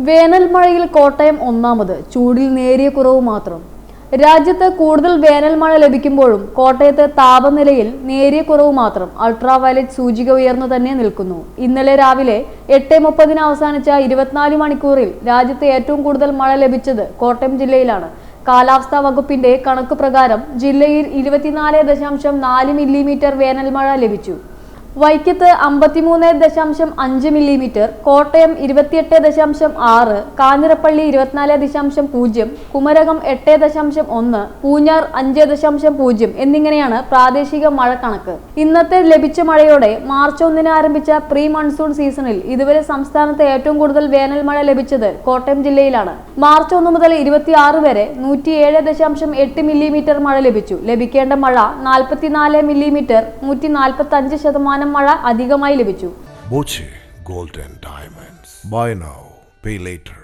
വേനൽ മഴയിൽ കോട്ടയം ഒന്നാമത്, ചൂടിൽ നേരിയ കുറവ് മാത്രം. രാജ്യത്ത് കൂടുതൽ വേനൽ മഴ ലഭിക്കുമ്പോഴും കോട്ടയത്ത് താപനിലയിൽ നേരിയ കുറവ് മാത്രം. അൾട്രാവയലറ്റ് സൂചിക ഉയർന്നു തന്നെ നിൽക്കുന്നു. ഇന്നലെ രാവിലെ 8:30 അവസാനിച്ച 24 മണിക്കൂറിൽ രാജ്യത്ത് ഏറ്റവും കൂടുതൽ മഴ ലഭിച്ചത് കോട്ടയം ജില്ലയിലാണ്. കാലാവസ്ഥാ വകുപ്പിന്റെ കണക്ക് പ്രകാരം ജില്ലയിൽ 24.4 മില്ലിമീറ്റർ വേനൽ മഴ ലഭിച്ചു. വൈക്കത്ത് 53.5 മില്ലിമീറ്റർ, കോട്ടയം 28.6, കാഞ്ഞിരപ്പള്ളി 24.0, കുമരകം 8.1, പൂഞ്ഞാർ 5.0 എന്നിങ്ങനെയാണ് പ്രാദേശിക മഴ കണക്ക്. ഇന്നത്തെ ലഭിച്ച മഴയോടെ മാർച്ച് 1 ആരംഭിച്ച പ്രീ മൺസൂൺ സീസണിൽ ഇതുവരെ സംസ്ഥാനത്ത് ഏറ്റവും കൂടുതൽ വേനൽ മഴ ലഭിച്ചത് കോട്ടയം ജില്ലയിലാണ്. മാർച്ച് 1 മുതൽ 26 വരെ 107.8 മില്ലിമീറ്റർ മഴ ലഭിച്ചു. ലഭിക്കേണ്ട മഴ 44 മില്ലിമീറ്റർ, 145% മഴ അധികമായി ലഭിച്ചു. Boche gold and diamonds. Buy now, pay later.